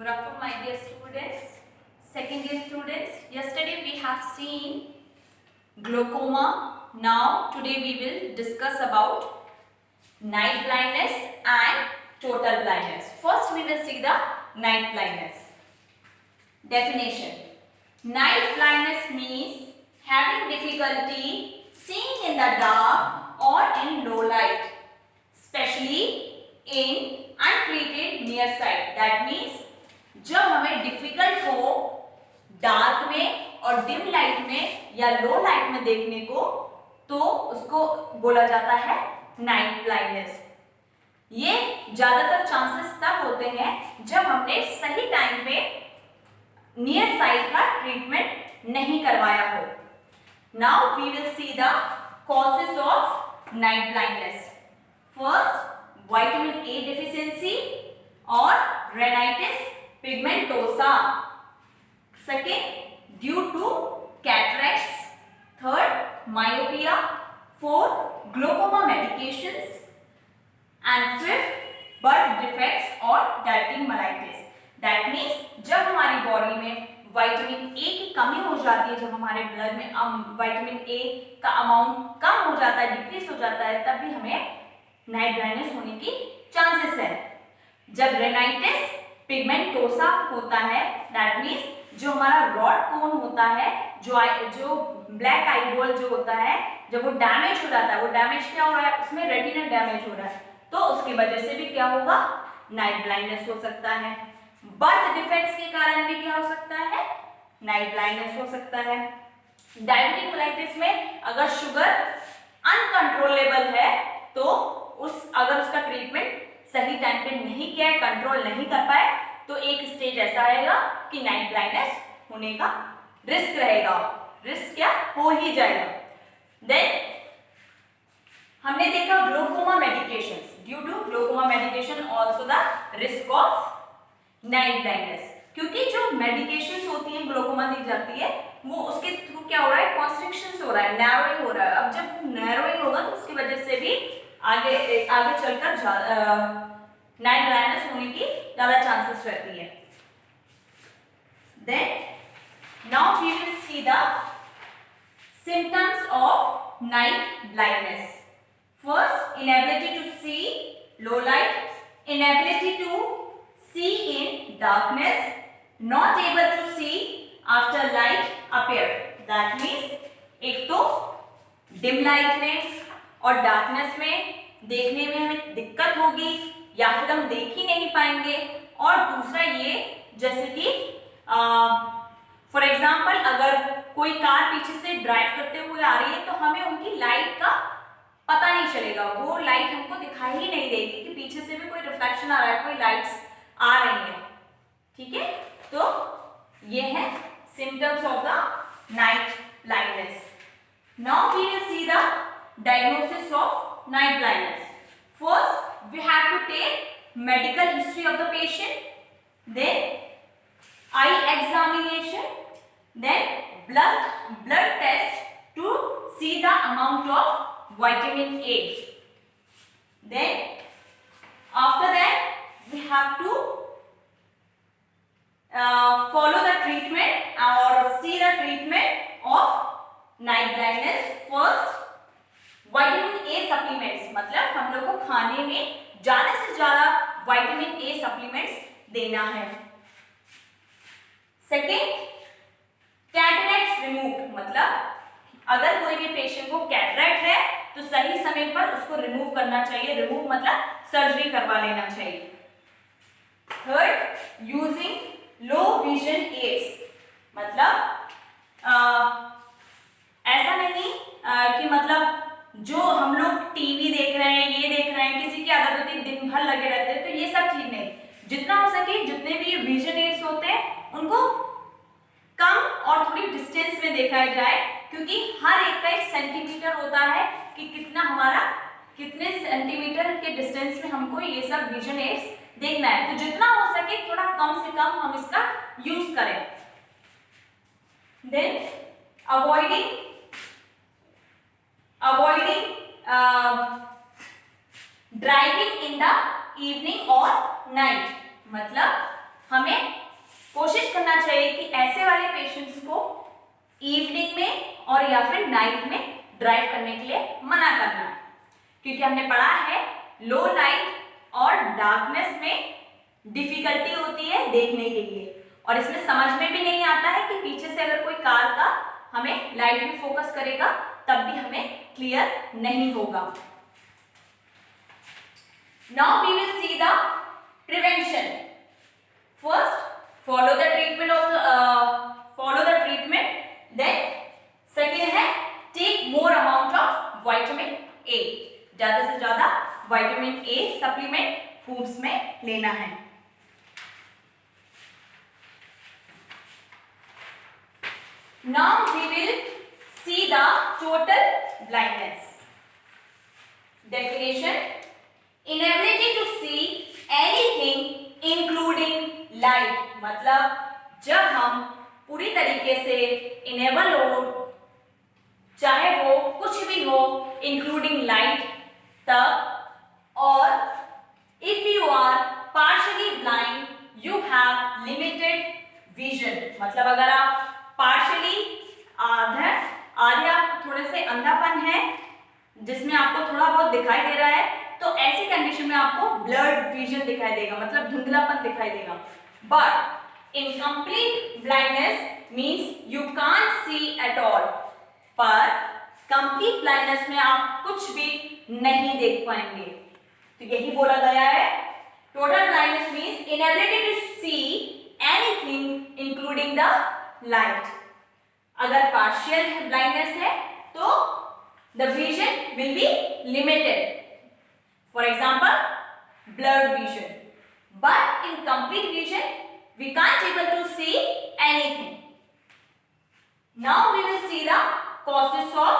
Good afternoon, my dear students, second year students. Yesterday we have seen glaucoma. Now today we will discuss about night blindness and total blindness. First we will see the night blindness. Definition. Night blindness means having difficulty seeing in the dark or in low light, especially in untreated near sight. That means जब हमें difficult हो dark में और dim light में या लो light में देखने को, तो उसको बोला जाता है नाइट ब्लाइंडनेस। ये ज्यादातर चांसेस तब होते हैं जब हमने सही टाइम पे नियर साइट का ट्रीटमेंट नहीं करवाया हो। Now we will see the causes of night blindness. First, vitamin A deficiency और retinitis pigmentosa. Second, due to cataracts. Third, myopia. Fourth, glaucoma medications. And fifth, birth defects or diabetic mellitus. That means जब हमारी body में vitamin A की कमी हो जाती है, जब हमारे ब्लड में विटामिन ए का अमाउंट कम हो जाता है, डिक्रीज हो जाता है, तब भी हमें नाइट ब्लाइंडनेस होने की चांसेस है। जब रेनाइटिस पिगमेंटोसा होता है, दैट मीन्स जो हमारा रॉड कोन होता है, जो ब्लैक आई बॉल जो होता है, जब वो डैमेज हो जाता है, वो डैमेज क्या हो रहा है, उसमें रेटिना डैमेज हो रहा है, तो उसकी वजह से भी क्या होगा, नाइट ब्लाइंडनेस हो सकता है। बर्थ डिफेक्ट्स के कारण भी क्या हो सकता है, नाइट ब्लाइंडनेस हो सकता है। डायबिटिक मेलाइटिस में अगर शुगर अनकंट्रोलेबल है, तो अगर उसका ट्रीटमेंट सही टाइम पे नहीं किया है, कंट्रोल नहीं कर पाए, तो एक स्टेज ऐसा आएगा कि नाइट ब्लाइंडनेस होने का रिस्क रहेगा, रिस्क क्या हो ही जाएगा। देन हमने देखा glaucoma medications, due to glaucoma medication also the risk of night blindness, क्योंकि जो मेडिकेशंस होती हैं ग्लोकोमा दी जाती है, वो उसके थ्रू क्या हो रहा है, कॉन्स्ट्रिक्शन हो रहा है, नैरोइंग हो रहा है। अब जब नैरोइंग होगा तो उसकी वजह से भी आगे चलकर नाइट ब्लाइंडनेस होने की ज्यादा चांसेस रहती है। Then now we will see the symptoms of night blindness. First, inability to see low light, inability to see in darkness, not able to see after light appear. That means एक तो dim light में और darkness में देखने में हमें दिक्कत होगी या फिर हम देख ही नहीं पाएंगे, और दूसरा ये जैसे कि फॉर एग्जांपल अगर कोई कार पीछे से ड्राइव करते हुए आ रही है, तो हमें उनकी लाइट का पता नहीं चलेगा, वो लाइट हमको दिखाई ही नहीं देगी कि पीछे से भी कोई रिफ्लेक्शन आ रहा है, कोई लाइट्स आ रही है। ठीक है, तो ये है symptoms of the night blindness. Now we will see the diagnosis of night blindness. First, we have to take medical history of the patient, then eye examination, then blood test to see the amount of vitamin A. Then after that we have to follow the treatment or see the treatment of night blindness. First, vitamin A supplements, मतलब हम लोग को खाने में ज्यादा से ज्यादा vitamin A supplements देना है। सेकेंड, कैटरैक्ट्स रिमूव, मतलब अगर कोई भी पेशेंट को कैटरैक्ट है तो सही समय पर उसको रिमूव करना चाहिए, रिमूव मतलब सर्जरी करवा लेना चाहिए। Third, using low vision aids, मतलब ऐसा नहीं कि मतलब जो हम लोग टीवी देख रहे हैं, ये देख रहे हैं, किसी की आदत होती है दिन भर लगे रहते हैं, तो ये सब ठीक नहीं। जितना हो सके जितने भी विजन एड्स होते हैं उनको कम और थोड़ी डिस्टेंस में देखा जाए, क्योंकि हर एक का एक सेंटीमीटर होता है कि कितने सेंटीमीटर के डिस्टेंस में हमको ये सब विजन एड्स देखना है, तो जितना हो सके थोड़ा कम से कम हम इसका यूज करें। Then avoiding driving in the evening और नाइट, मतलब हमें कोशिश करना चाहिए कि ऐसे वाले पेशेंट्स को इवनिंग में और या फिर नाइट में ड्राइव करने के लिए मना करना है, क्योंकि हमने पढ़ा है लो लाइट और डार्कनेस में डिफिकल्टी होती है देखने के लिए, और इसमें समझ में भी नहीं आता है कि पीछे से अगर कोई कार का हमें लाइट में फोकस करेगा तब भी हमें क्लियर नहीं होगा। Now we will see the prevention. First follow the treatment, then second है take more amount of vitamin A, ज्यादा से ज्यादा विटामिन A सप्लीमेंट फूड्स में लेना है। Now we will see the total blindness. Definition: inability to see anything including light, मतलब जब हम पूरी तरीके से इनेबल हो, चाहे वो कुछ भी हो इंक्लूडिंग लाइट तब, और if you are partially blind you have limited vision, मतलब अगर आप पार्शियली आधे आप थोड़े से अंधापन है जिसमें आपको थोड़ा बहुत दिखाई दे रहा है, तो ऐसी कंडीशन में आपको ब्लर्ड विजन दिखाई देगा, मतलब धुंधलापन दिखाई देगा। But in complete blindness means you can't see at all, पर कंप्लीट ब्लाइंडनेस में आप कुछ भी नहीं देख पाएंगे। तो यही बोला गया है, total blindness means inability to see anything including the light. अगर पार्शियल ब्लाइंडनेस है तो the vision will be limited, for example blurred vision, but in complete vision we can't able to see anything. Now we will see the causes of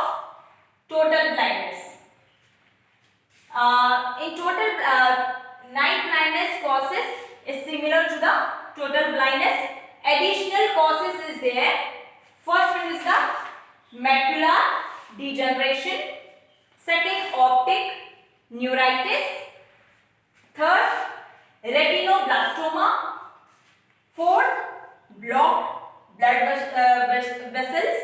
total blindness. In total night blindness causes is similar to the total blindness. Additional causes is there. First one is the macular degeneration, second optic neuritis, third retinoblastoma, fourth blocked blood vessels,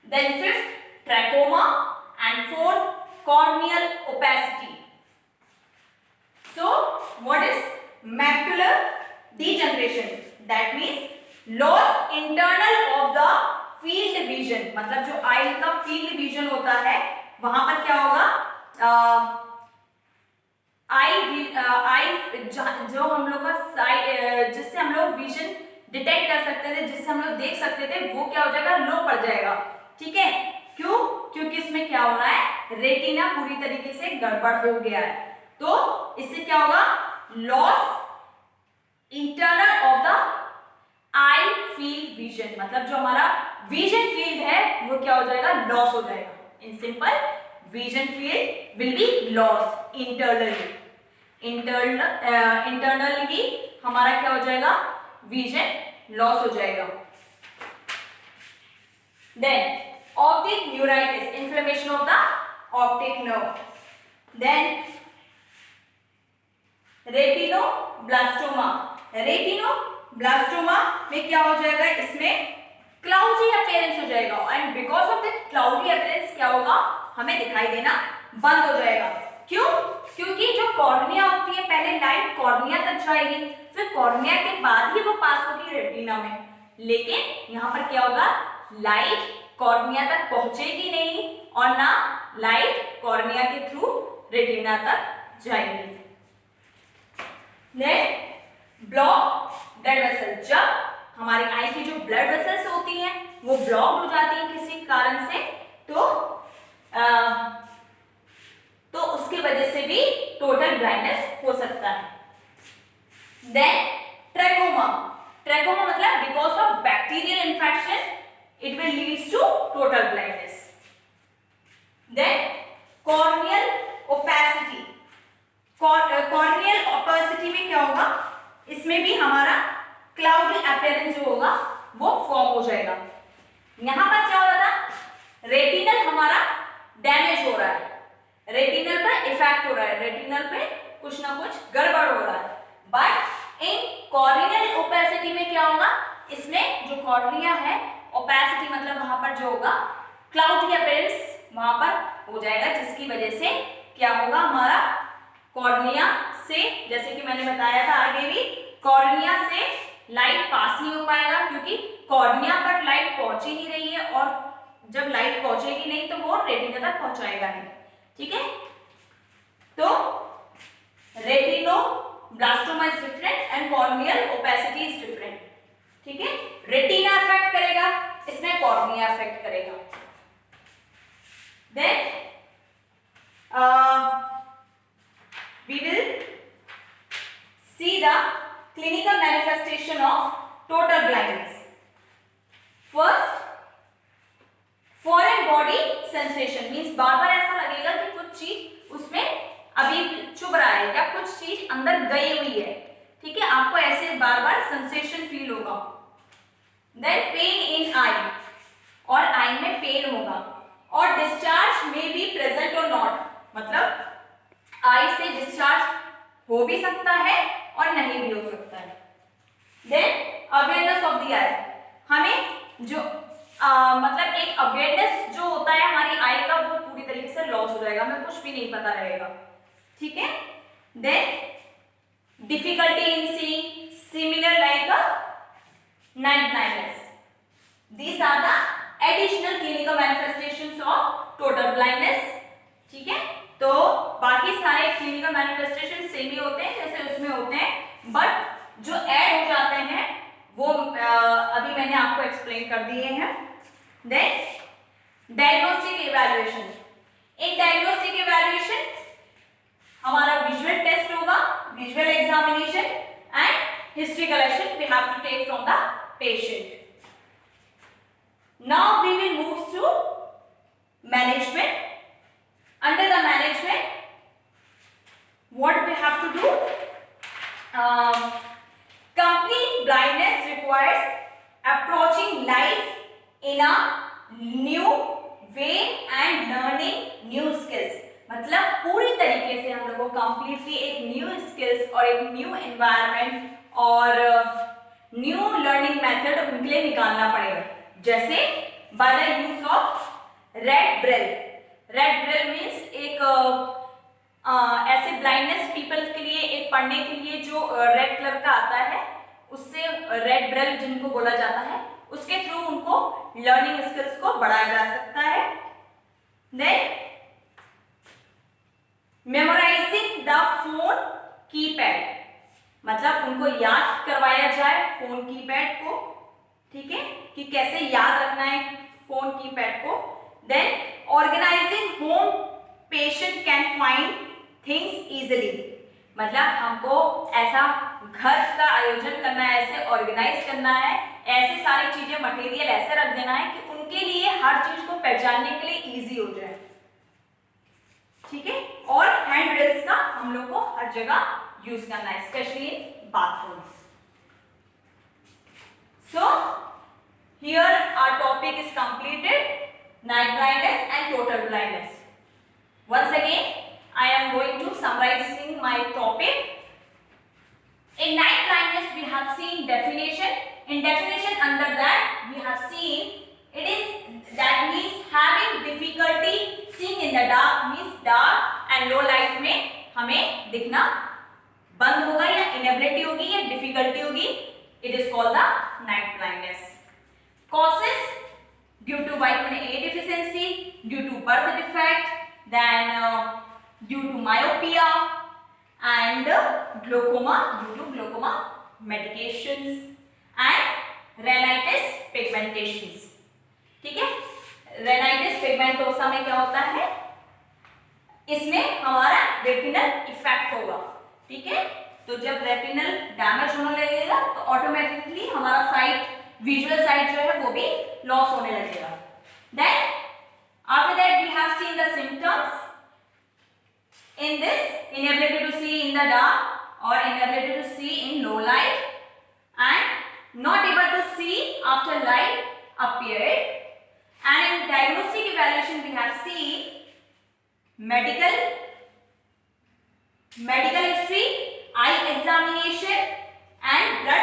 then fifth trachoma, and fourth corneal opacity. So what is macular degeneration? That means loss internal of the field vision, मतलब जो आई का field vision होता है वहां पर क्या होगा, आई जो हम लोग का जिससे हम लोग विजन डिटेक्ट कर सकते थे, जिससे हम लोग देख सकते थे, वो क्या हो जाएगा, लो पड़ जाएगा। ठीक है, क्यों? क्योंकि इसमें क्या हो रहा है, रेटिना पूरी तरीके से गड़बड़ हो गया है, तो इससे क्या होगा, loss internal of the I field vision, मतलब जो हमारा विजन फील्ड है वो क्या हो जाएगा, लॉस हो जाएगा। In simple, vision field will be lost internally. Internally हमारा क्या हो जाएगा, vision loss हो जाएगा। Then optic neuritis, inflammation of the optic nerve. Then retinoblastoma. Retinoblastoma में क्या हो जाएगा, इसमें क्लाउडी अपीयरेंस हो जाएगा, and because of the cloudy appearance क्या होगा, हमें दिखाई देना बंद हो जाएगा। क्यों? क्योंकि जो कॉर्निया होती है, पहले लाइट कॉर्निया तक जाएगी, फिर कॉर्निया के बाद ही वो पास होगी रेटिना में, लेकिन यहाँ पर क्या होगा, लाइट कॉर्निया तक पहुंचेगी नहीं और ना लाइट कॉर्निया के थ्रू रेटिना तक जाएगी। ब्लॉक ब्लड वेसल, जब हमारी आई की जो ब्लड वेसल्स होती हैं वो ब्लॉक हो जाती हैं किसी कारण से, तो उसकी वजह से भी टोटल ब्लाइंडनेस हो सकता है। देन ट्रैकोमा मतलब because of bacterial infection it will leads to total blindness. Then corneal opacity, corneal opacity में क्या होगा, इसमें भी हमारा क्लाउडी अपीयरेंस जो होगा वो फॉर्म हो जाएगा। यहां पर क्या हो रहा था, रेटिनल हमारा डैमेज हो रहा है, रेटिनल पर इफेक्ट हो रहा है, रेटिनल पे कुछ ना कुछ गड़बड़ हो रहा है, बट इन कॉर्नियल ओपेसिटी में क्या होगा, इसमें जो कॉर्निया है, ओपेसिटी मतलब वहां पर जो होगा क्लाउडी अपीयरेंस वहां पर हो जाएगा, जिसकी वजह से क्या होगा, हमारा कॉर्निया से, जैसे कि मैंने बताया था आगे भी, कॉर्निया से लाइट पास नहीं हो पाएगा, क्योंकि कॉर्निया पर लाइट पहुंच ही नहीं रही है, और जब लाइट पहुंचेगी नहीं तो वो रेटिना तक पहुंचाएगा नहीं। ठीक है, तो retinoblastoma is different and corneal opacity is different. ठीक है, रेटिना अफेक्ट करेगा, इसमें कॉर्निया अफेक्ट करेगा। Then we will see the clinical manifestation of total blindness. First, foreign body sensation means बार बार ऐसा लगेगा कि कुछ चीज उसमें अभी चुभ रहा है या कुछ चीज अंदर गई हुई है। ठीक है, आपको ऐसे बार बार सेंसेशन फील होगा। देन पेन इन आई, और आई में पेन होगा, और डिस्चार्ज में बी प्रेजेंट और नॉट, मतलब आई से डिस्चार्ज हो भी सकता है और नहीं भी हो सकता है। देन अवेयरनेस ऑफ द आई, हमें जो मतलब एक अवेयरनेस जो होता है हमारी आई का, वो पूरी तरीके से लॉस हो जाएगा, हमें कुछ भी नहीं पता रहेगा। ठीक है, then difficulty in seeing similar like a night blindness. These are the additional clinical manifestations of total blindness. ठीक है, तो बाकी सारे क्लिनिकल मैनिफेस्टेशन सेम ही होते हैं जैसे उसमें होते हैं, बट जो ऐड हो जाते हैं वो अभी मैंने आपको एक्सप्लेन कर दिए हैं। Then diagnostic evaluation, in diagnostic evaluation हमारा विजुअल टेस्ट होगा, visual examination and history collection we have to take from the patient. Now we will move to management. Under the management, what we have to do? Complete blindness requires approaching life in a new way and learning new skills. मतलब पूरी तरीके से हम लोग को completely एक new skills और एक new environment और new learning method उनके लिए निकालना पड़ेगा। जैसे by the use of red Braille. Red Braille means एक ऐसे ब्लाइंडनेस पीपल के लिए एक पढ़ने के लिए जो रेड कलर का आता है, उससे रेड ब्रेल जिनको बोला जाता है, उसके थ्रू उनको लर्निंग स्किल्स को बढ़ाया जा सकता है। Then memorizing the phone keypad, मतलब उनको याद करवाया जाए फोन कीपैड को। ठीक है, कि कैसे याद रखना है फोन कीपैड को। Then organizing home patient can find things easily, मतलब हमको ऐसा घर का आयोजन करना है, ऐसे ऑर्गेनाइज करना है, ऐसी सारी चीजें मटेरियल ऐसे रख देना है कि उनके लिए हर चीज को पहचानने के लिए इजी हो जाए। ठीक है, और हैंड रेल्स का हम लोग को हर जगह यूज करना है, specially in bathrooms. So here our topic is completed, night blindness and total blindness. Once again I am going to summarizing my topic. In night blindness we have seen definition. In definition under that we have seen it is that means having difficulty seeing in the dark, means dark and low light में हमें दिखना बंद होगा या inability होगी या difficulty होगी, it is called the night blindness. Causes due to vitamin A deficiency, due to birth defect, then due to myopia and glaucoma due to glaucoma medications and retinitis pigmentations. ठीक है, retinitis pigmentosa में क्या होता है, इसमें हमारा retinal effect होगा। ठीक है, तो जब रेटिनल डैमेज होने लगेगा तो ऑटोमेटिकली हमारा साइट, विजुअल साइट जो है वो भी लॉस होने लगेगा। Then after that we have seen the symptoms in this inability to see in the dark और inability to see in low light and not able to see after light appeared. And in diagnostic evaluation we have seen medical history, eye examination and blood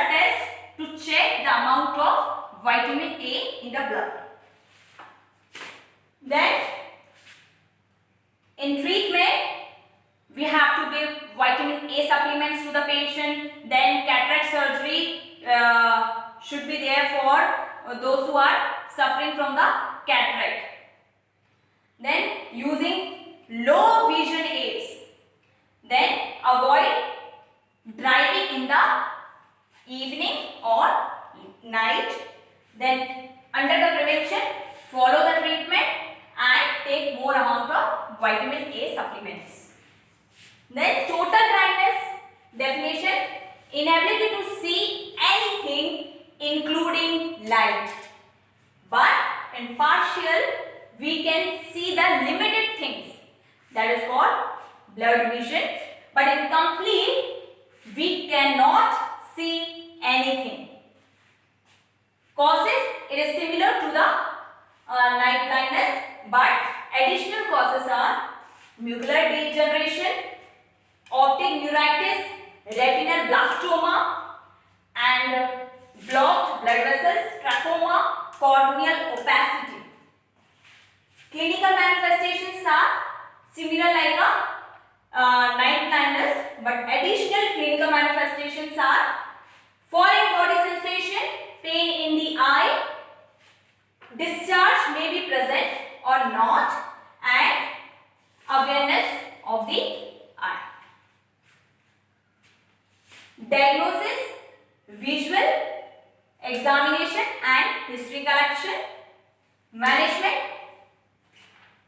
condition. Then cataract surgery should be there for those who are suffering from the cataract. Then using low vision aids. Then avoid driving in the evening or night. Then under the prevention, follow the treatment and take more amount of vitamin A supplements. Then total blindness definition, inability to see anything including light. But in partial we can see the limited things, that is called blurred vision. But in complete we cannot see anything. Causes, it is similar to the night blindness, but additional causes are macular degeneration, optic neuritis, retinal blastoma, and blocked blood vessels, trachoma, corneal opacity. Clinical manifestations are similar like a night blindness, but additional clinical manifestations are foreign body sensation, pain in the eye, discharge may be present or not, and awareness of the eye. Diagnosis, visual examination and history collection. Management,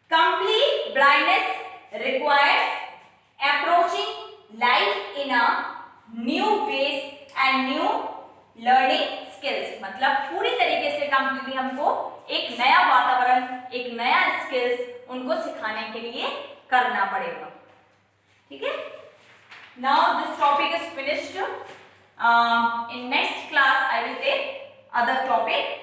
complete blindness requires approaching life in a new ways and new learning skills. मतलब पूरी तरीके से completely हमको एक नया वातावरण, एक नया स्किल्स उनको सिखाने के लिए करना पड़ेगा. ठीक है? Now this topic is finished. In next class I will take other topic.